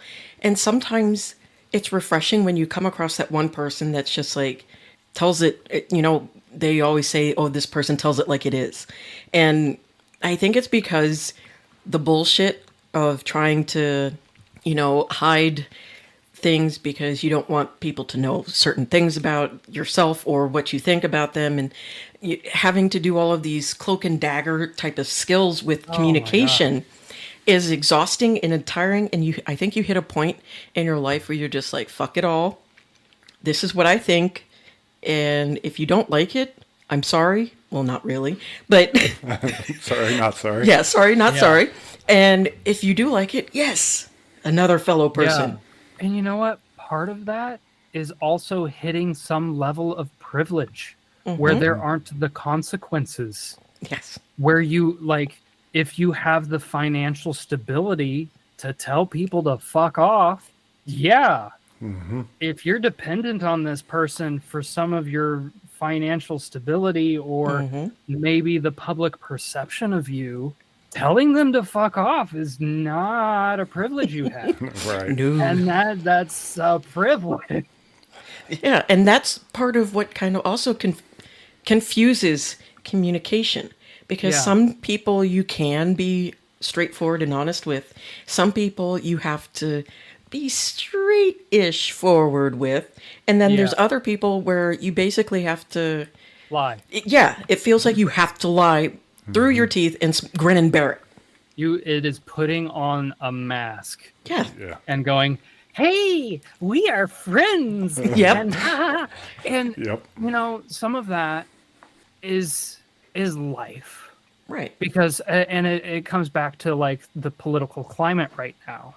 And sometimes it's refreshing when you come across that one person that's just like tells it, they always say, oh, this person tells it like it is. And I think it's because the bullshit of trying to, hide things because you don't want people to know certain things about yourself or what you think about them, and having to do all of these cloak and dagger type of skills with communication is exhausting and tiring. And I think you hit a point in your life where you're just like, fuck it all. This is what I think. And if you don't like it, I'm sorry. Well, not really, but sorry, not sorry. Yeah, sorry, not sorry. And if you do like it, yes, another fellow person. Yeah. And you know what? Part of that is also hitting some level of privilege where there aren't the consequences. Yes. Where you, like, if you have the financial stability to tell people to fuck off, if you're dependent on this person for some of your financial stability or maybe the public perception of you, telling them to fuck off is not a privilege you have. Right. No. And that's a privilege. Yeah, and that's part of what kind of also confuses communication. Because some people you can be straightforward and honest with. Some people you have to be straight-ish forward with. And then there's other people where you basically have to... lie. Yeah, it feels like you have to lie through your teeth and grin and bear it. It is putting on a mask. Yeah. And going, hey, we are friends. Yep. And some of that is life. Right. Because, and it comes back to like the political climate right now.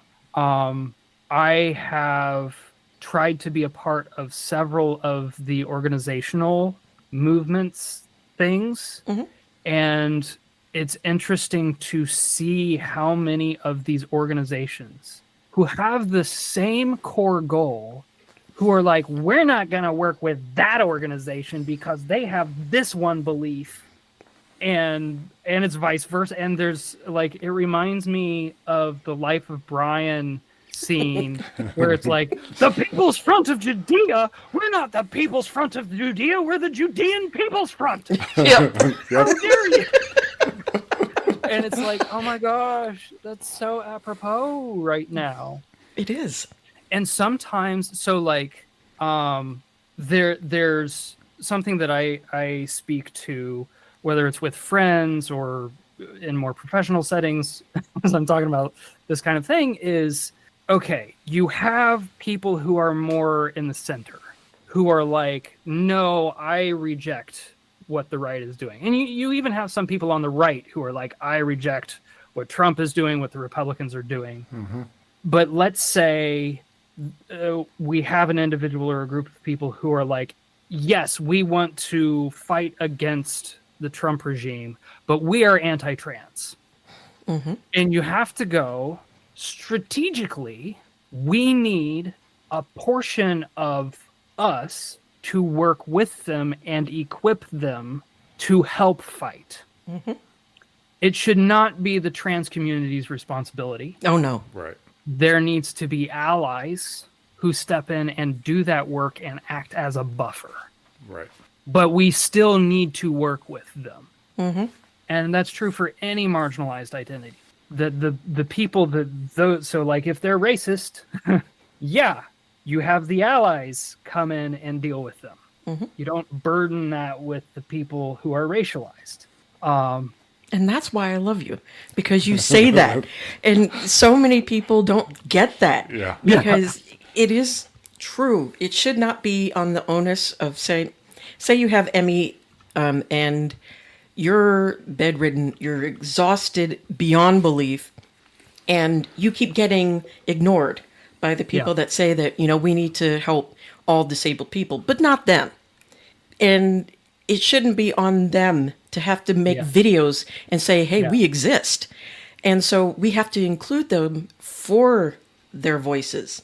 I have tried to be a part of several of the organizational movements things. And it's interesting to see how many of these organizations who have the same core goal, who are like, we're not going to work with that organization because they have this one belief, and it's vice versa. And there's like, it reminds me of the Life of Brian scene where it's like, the People's Front of Judea, we're not the People's Front of Judea, we're the Judean People's Front. Yep. How dare you? And it's like, oh my gosh, that's so apropos right now. It is. And sometimes, so like, there's something that I speak to, whether it's with friends or in more professional settings, as I'm talking about this kind of thing, is, okay, you have people who are more in the center, who are like, no, I reject what the right is doing. And you even have some people on the right who are like, I reject what Trump is doing, what the Republicans are doing. Mm-hmm. But let's say we have an individual or a group of people who are like, yes, we want to fight against the Trump regime, but we are anti-trans. Mm-hmm. And you have to go strategically, we need a portion of us to work with them and equip them to help fight. Mm-hmm. It should not be the trans community's responsibility. Oh, no. Right. There needs to be allies who step in and do that work and act as a buffer. Right. But we still need to work with them. Mm-hmm. And that's true for any marginalized identity. The people so like if they're racist, yeah, you have the allies come in and deal with them. Mm-hmm. You don't burden that with the people who are racialized. And that's why I love you, because you say that. And so many people don't get that. Yeah. Because it is true. It should not be on the onus of, say you have Emmy and you're bedridden, you're exhausted beyond belief, and you keep getting ignored by the people that say that, we need to help all disabled people, but not them. And it shouldn't be on them to have to make videos and say, hey, we exist. And so we have to include them for their voices,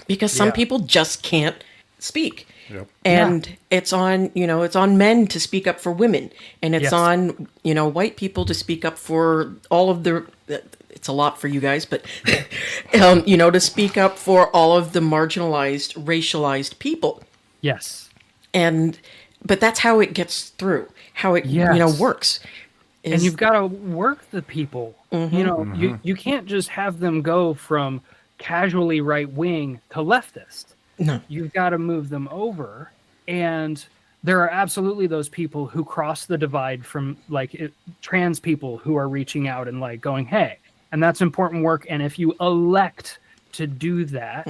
because some people just can't speak. Yep. And it's on, it's on men to speak up for women, and it's on, white people to speak up for all of the, it's a lot for you guys, but, to speak up for all of the marginalized, racialized people. Yes. But that's how it gets through, how it, works. And you've got to work the people. Mm-hmm. You can't just have them go from casually right wing to leftist. No. You've got to move them over. And there are absolutely those people who cross the divide from trans people who are reaching out and like going, hey, and that's important work. And if you elect to do that,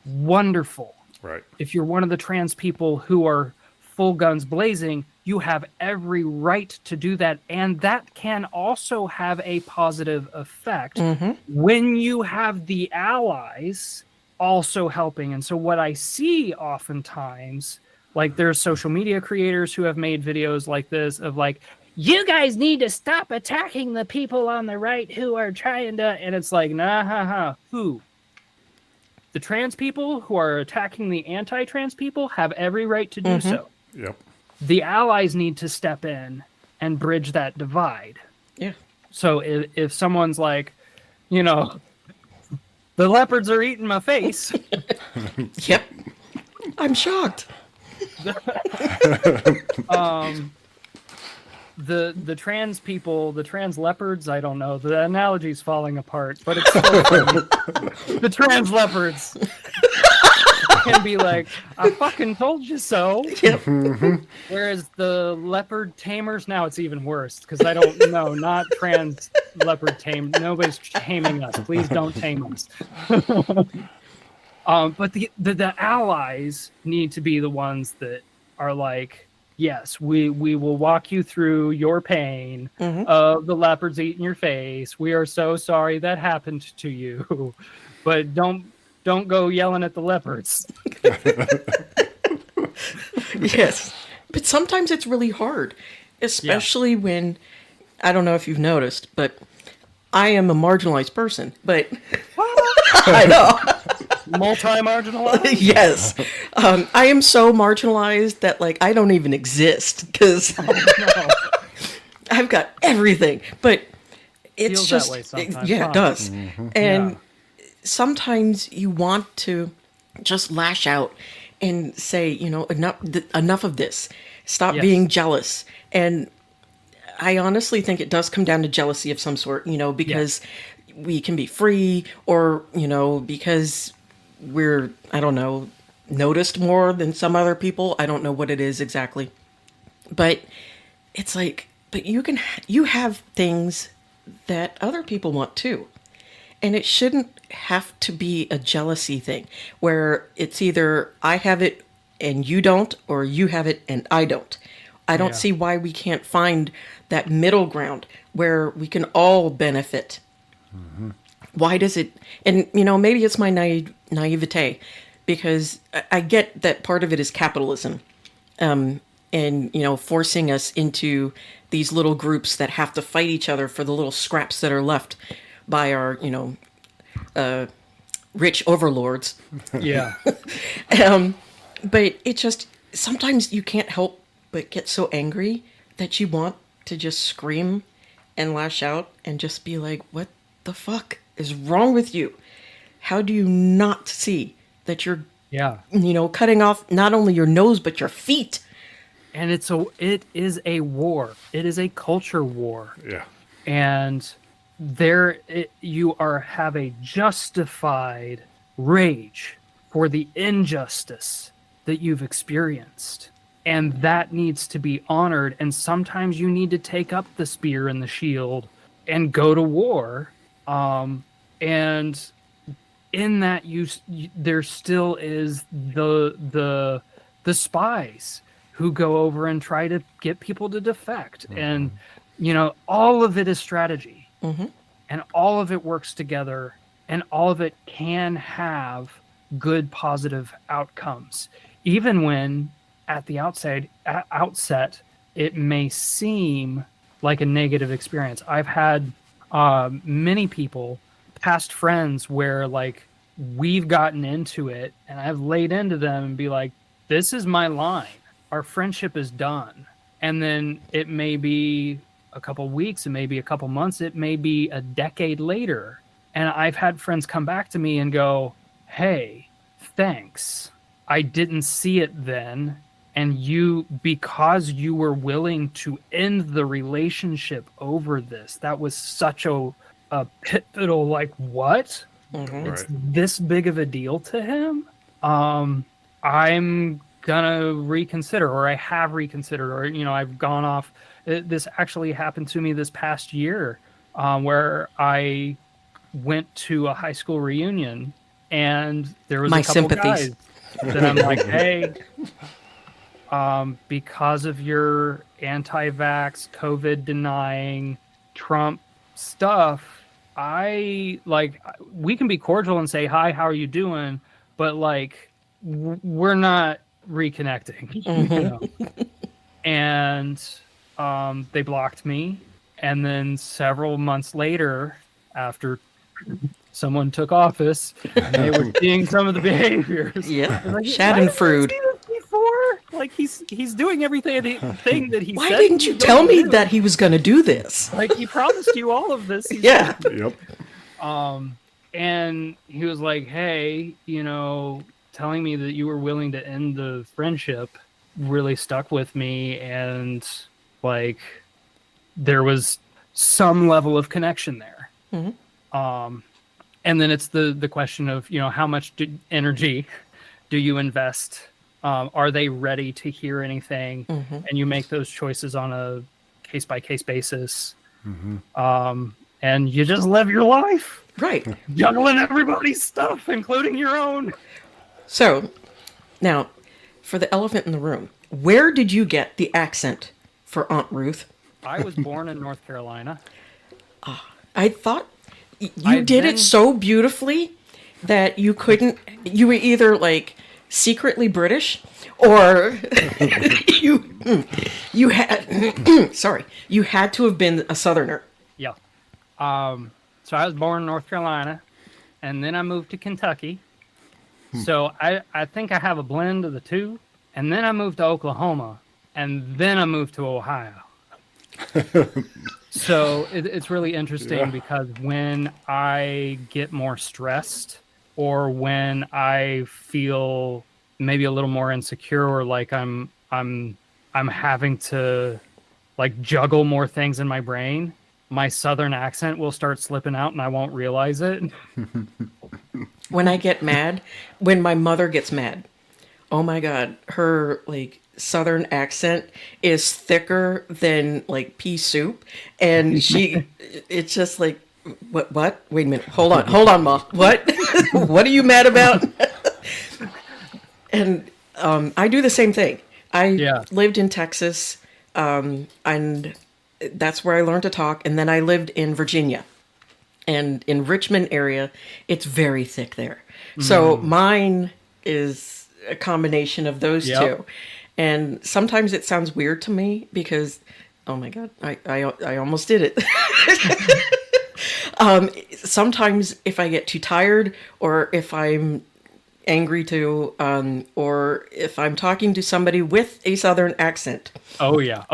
wonderful. Right. If you're one of the trans people who are full guns blazing, you have every right to do that. And that can also have a positive effect when you have the allies also helping. And so what I see oftentimes, like there's social media creators who have made videos like this of like, you guys need to stop attacking the people on the right who are trying to, and it's like, who? The trans people who are attacking the anti-trans people have every right to do so. Yep. The allies need to step in and bridge that divide. Yeah. So if someone's like, the leopards are eating my face. Yep. I'm shocked. The trans people, the trans leopards, I don't know. The analogy's falling apart, but it's still funny. The trans leopards can be like, I fucking told you so. Yep. Whereas the leopard tamers, now it's even worse, because I don't know, not trans leopard tame. Nobody's taming us. Please don't tame us. But the allies need to be the ones that are like, yes, we will walk you through your pain of the leopards eating your face. We are so sorry that happened to you, but don't go yelling at the leopards. Yes, but sometimes it's really hard, especially when, I don't know if you've noticed, but I am a marginalized person. But I know. Multi-marginalized? Yes. I am so marginalized that I don't even exist, because everything. But it's Feels just, that way sometimes, yeah, huh? it does. And Yeah. sometimes you want to just lash out and say, enough of this. Stop Yes. being jealous. And I honestly think it does come down to jealousy of some sort, because we can be free, or, because we're, I don't know, noticed more than some other people. I don't know what it is exactly. But it's like, but you have things that other people want too. And it shouldn't have to be a jealousy thing where it's either I have it and you don't, or you have it and I don't. I don't Yeah. see why we can't find that middle ground where we can all benefit. Why does it, and maybe it's my naivete, because I get that part of it is capitalism, and forcing us into these little groups that have to fight each other for the little scraps that are left by our rich overlords. Yeah. But it just, sometimes you can't help but get so angry that you want to just scream and lash out and just be like, what the fuck is wrong with you? How do you not see that you're, Yeah. cutting off not only your nose, but your feet? And it is a war. It is a culture war. Yeah. And you have a justified rage for the injustice that you've experienced, and that needs to be honored. And sometimes you need to take up the spear and the shield and go to war, and in that there still is the spies who go over and try to get people to defect. And all of it is strategy, and all of it works together, and all of it can have good positive outcomes, even when at the outset it may seem like a negative experience. I've had many people, past friends, where like we've gotten into it and I've laid into them and be like, this is my line, our friendship is done. And then it may be a couple weeks, it may be a couple months, it may be a decade later, and I've had friends come back to me and go, hey, thanks, I didn't see it then, and because you were willing to end the relationship over this, that was such a pivotal, like, what? It's this big of a deal to him? I'm gonna reconsider, or I have reconsidered, or I've gone off. This actually happened to me this past year, where I went to a high school reunion, and there was My a couple sympathies. guys that I'm like, hey, because of your anti-vax, COVID denying, Trump stuff, we can be cordial and say, hi, how are you doing? But like, we're not reconnecting. And they blocked me. And then several months later, after someone took office, they were seeing some of the behaviors. Yeah, Like, Schadenfreude. before, like he's doing everything that he Why said didn't he you was tell gonna me do. that he was going to do this? Like, he promised you all of this. Yeah. Yep. And he was like, hey, telling me that you were willing to end the friendship really stuck with me, and like there was some level of connection there. And then it's the question of, how much energy do you invest? Are they ready to hear anything? And you make those choices on a case-by-case basis. And you just live your life. Right. Juggling everybody's stuff, including your own. So, now, for the elephant in the room, where did you get the accent for Aunt Ruth? I was born in North Carolina. I thought you did it so beautifully that you were either like secretly British, or you had, sorry, you had to have been a Southerner. Yeah. So I was born in North Carolina, and then I moved to Kentucky. So I think I have a blend of the two. And then I moved to Oklahoma, and then I moved to Ohio. So it's really interesting because when I get more stressed or when I feel maybe a little more insecure or like I'm having to like juggle more things in my brain, my Southern accent will start slipping out and I won't realize it. When I get mad, when my mother gets mad, oh my God, her like Southern accent is thicker than like pea soup. And it's just like, what? Wait a minute. Hold on, Ma. What? What are you mad about? And I do the same thing. I lived in Texas, and that's where I learned to talk. And then I lived in Virginia. And in Richmond area, it's very thick there. So mine is a combination of those two. And sometimes it sounds weird to me because, oh my God, I almost did it. Sometimes if I get too tired or if I'm angry to, or if I'm talking to somebody with a Southern accent. Oh yeah.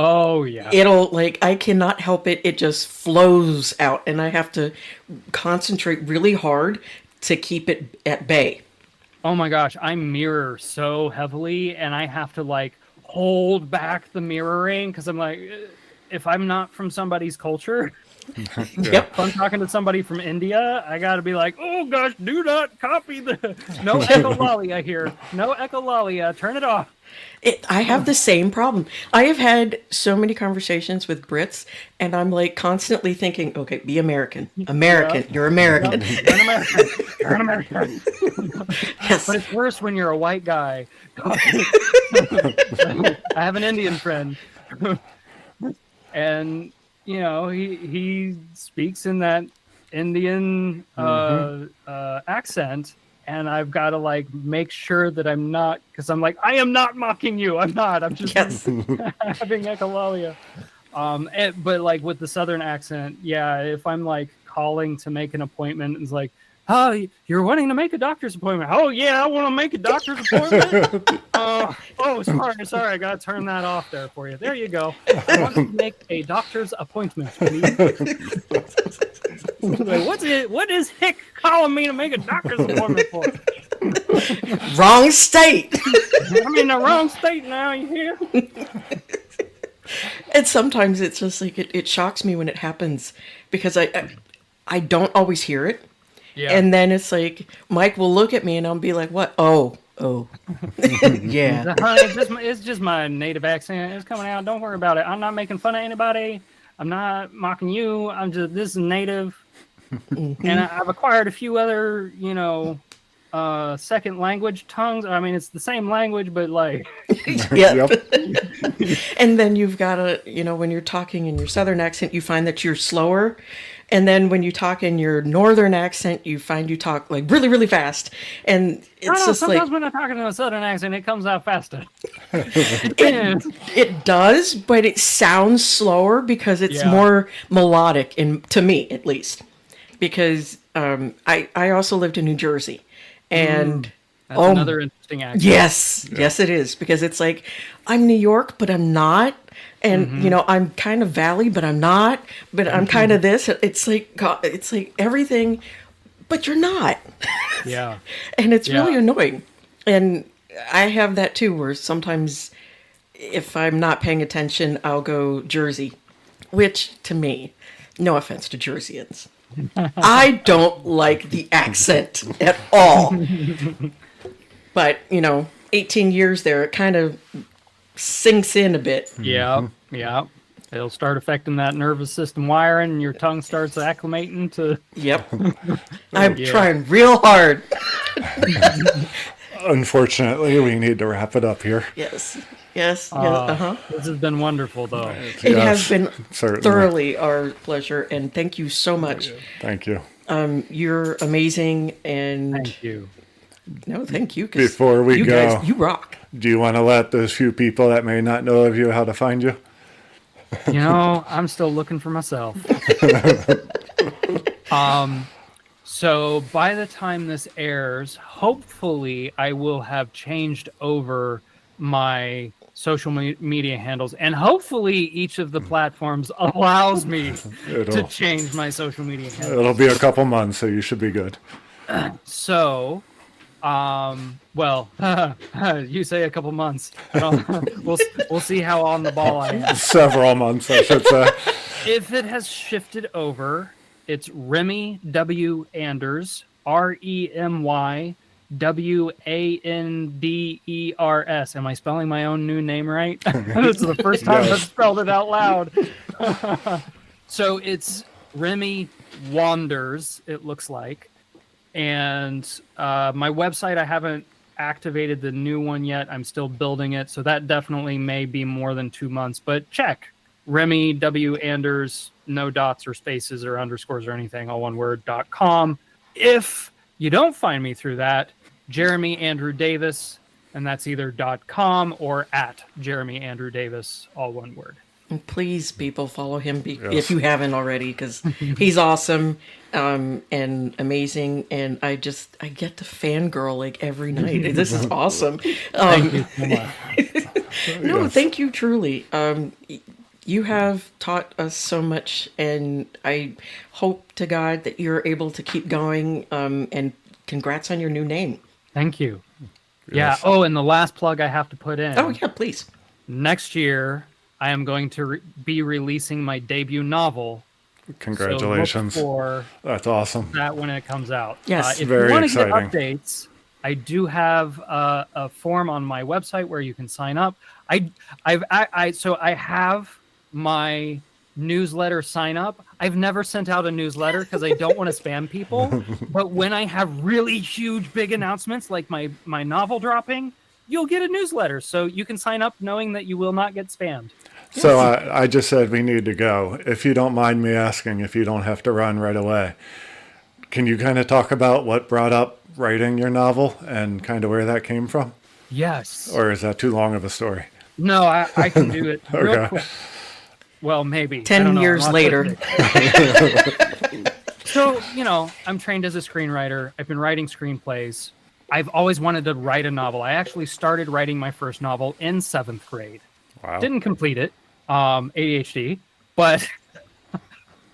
It'll like, I cannot help it. It just flows out and I have to concentrate really hard to keep it at bay. Oh my gosh, I mirror so heavily and I have to like hold back the mirroring because I'm like, if I'm not from somebody's culture, Yep. if I'm talking to somebody from India, I got to be like, oh gosh, do not copy the no echolalia here. No echolalia. Turn it off. I have the same problem. I have had so many conversations with Brits, and I'm like constantly thinking, okay, be American. American. You're American. You're an American. You're an American. Yes. But it's worse when you're a white guy. I have an Indian friend. And, you know, he speaks in that Indian accent. And I've got to like make sure that I'm not, because I'm like, I am not mocking you. I'm not. I'm just having echolalia. But like with the Southern accent, yeah, if I'm like calling to make an appointment, it's like, oh, you're wanting to make a doctor's appointment. Oh yeah, I want to make a doctor's appointment. Sorry, I gotta turn that off there for you. There you go. I want to make a doctor's appointment, please. Like, what is Hick calling me to make a doctor's appointment for? Wrong state. I'm in the wrong state now, you hear? And sometimes it's just like it shocks me when it happens because I don't always hear it. Yeah. And then it's like Mike will look at me and I'll be like, "What? Oh, yeah." Honey, it's just my native accent. It's coming out. Don't worry about it. I'm not making fun of anybody. I'm not mocking you. This is native. And I've acquired a few other, second language tongues. I mean, it's the same language, but like. Yep. And then you've got to, when you're talking in your Southern accent, you find that you're slower. And then when you talk in your Northern accent, you find you talk like really, really fast. And it's just sometimes like. when I'm talking in a Southern accent, it comes out faster. It does, but it sounds slower because it's more melodic, to me at least. Because I also lived in New Jersey. And that's another interesting accent. Yes, it is. Because it's like, I'm New York, but I'm not. And, I'm kind of Valley, but I'm not. But I'm kind of this. It's like everything, but you're not. Yeah. And it's really annoying. And I have that too, where sometimes if I'm not paying attention, I'll go Jersey, which to me, no offense to Jerseyans, I don't like the accent at all. But, 18 years there, it kind of sinks in a bit. Yeah. It'll start affecting that nervous system wiring and your tongue starts acclimating to... Yep. I'm trying real hard. Unfortunately, we need to wrap it up here. Yes. This has been wonderful, though. It has been certainly. Thoroughly our pleasure, and thank you so much. Thank you. You're amazing, and... Thank you. No, thank you. Before we go, guys, you rock. Do you want to let those few people that may not know of you how to find you? I'm still looking for myself. So by the time this airs, hopefully I will have changed over my social media handles, and hopefully each of the platforms allows me to change my social media handles. It'll be a couple months, so you should be good. So, well, you say a couple months. We'll see how on the ball I am. Several months, I should say. If it has shifted over, it's Remy W. Anders, RemyWanders. Am I spelling my own new name right? This is the first time I've spelled it out loud. So it's Remy Wanders, it looks like. And my website, I haven't activated the new one yet. I'm still building it. So that definitely may be more than 2 months. But check. Remy W. Anders, no dots or spaces or underscores or anything, all one word, .com. If you don't find me through that, Jeremy Andrew Davis, and that's either .com or at Jeremy Andrew Davis, all one word. And please, people, follow him if you haven't already, because he's awesome and amazing. And I get to fangirl like every night. This is awesome. Thank you so much. No, thank you, truly. You have taught us so much, and I hope to God that you're able to keep going. And congrats on your new name. Thank you. Yes. Yeah. Oh, and the last plug I have to put in. Oh, yeah, please. Next year, I am going to be releasing my debut novel. Congratulations. So That's awesome. that when it comes out. Yes. If Very you want to exciting. get updates, I do have a form on my website where you can sign up. I have my newsletter sign up. I've never sent out a newsletter because I don't want to spam people. But when I have really huge, big announcements like my novel dropping, you'll get a newsletter. So you can sign up knowing that you will not get spammed. So I just said we need to go. If you don't mind me asking, if you don't have to run right away, can you kind of talk about what brought up writing your novel and kind of where that came from? Yes. Or is that too long of a story? No, I can do it real Okay. quick. Well, maybe. I 10 don't know. years I'm not later. So, I'm trained as a screenwriter. I've been writing screenplays. I've always wanted to write a novel. I actually started writing my first novel in 7th grade. Wow. Didn't complete it, ADHD, but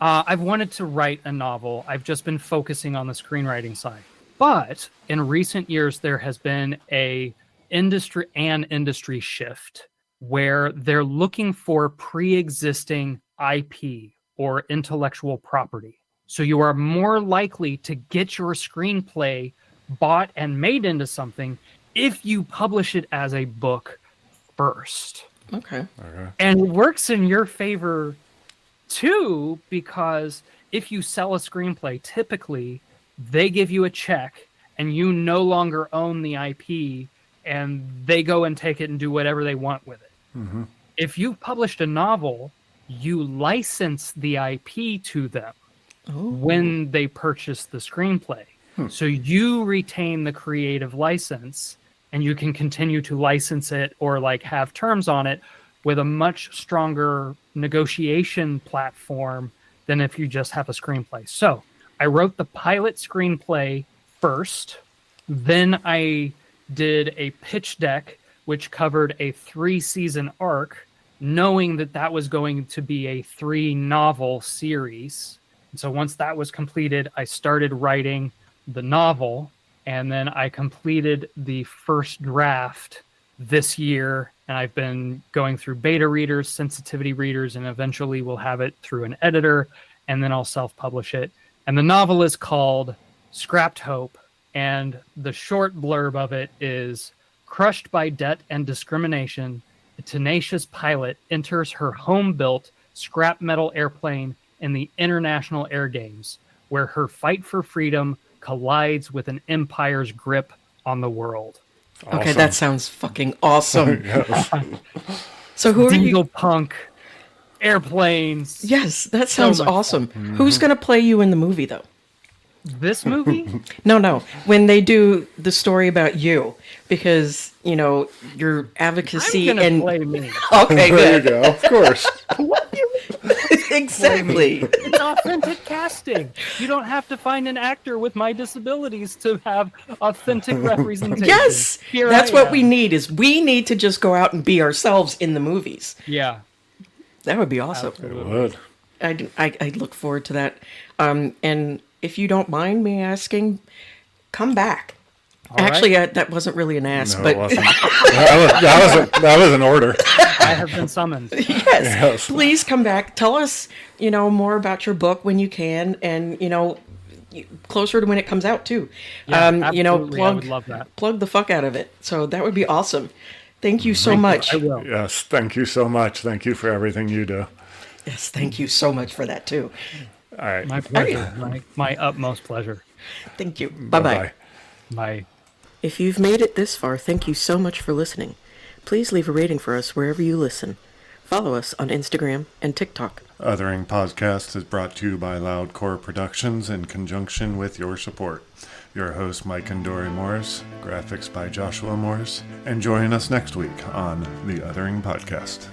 I've wanted to write a novel. I've just been focusing on the screenwriting side. But in recent years, there has been an industry shift where they're looking for pre-existing IP or intellectual property. So you are more likely to get your screenplay bought and made into something if you publish it as a book first. Okay. And it works in your favor too, because if you sell a screenplay, typically they give you a check and you no longer own the IP and they go and take it and do whatever they want with it. Mm-hmm. If you've published a novel, you license the IP to them when they purchase the screenplay. So you retain the creative license and you can continue to license it or like have terms on it with a much stronger negotiation platform than if you just have a screenplay. So I wrote the pilot screenplay first, then I did a pitch deck which covered a 3-season arc, knowing that that was going to be a 3-novel series. And so once that was completed, I started writing the novel, and then I completed the first draft this year, and I've been going through beta readers, sensitivity readers, and eventually we'll have it through an editor, and then I'll self-publish it. And the novel is called Scrapped Hope, and the short blurb of it is: crushed by debt and discrimination, a tenacious pilot enters her home-built scrap metal airplane in the International Air Games, where her fight for freedom collides with an empire's grip on the world. Okay, Awesome. that sounds fucking awesome. Yes. So who are you? Dingle punk, airplanes. Yes, that sounds much awesome. Who's going to play you in the movie, though? This movie? No. When they do the story about you, because, your advocacy I'm gonna and... play me. Okay, There you good. go. Of course. Exactly. It's authentic casting. You don't have to find an actor with my disabilities to have authentic representation. Yes, Here that's I what am. we need. Is we need to just go out and be ourselves in the movies. Yeah. That would be awesome. It would. I look forward to that. And if you don't mind me asking, come back. Actually, that wasn't really an ask, No, but it wasn't. that was an order. I have been summoned. yes, please come back. Tell us, more about your book when you can, and closer to when it comes out too. Yeah, absolutely. I would love that. Plug the fuck out of it. So that would be awesome. Thank you so much. I will. Yes, thank you so much. Thank you for everything you do. Yes, thank you so much for that too. All right. My pleasure. My utmost pleasure. Thank you. Bye-bye. Bye. If you've made it this far, thank you so much for listening. Please leave a rating for us wherever you listen. Follow us on Instagram and TikTok. Othering Podcast is brought to you by Loudcore Productions in conjunction with your support. Your host, Mike and Dory Morris, graphics by Joshua Morris, and join us next week on the Othering Podcast.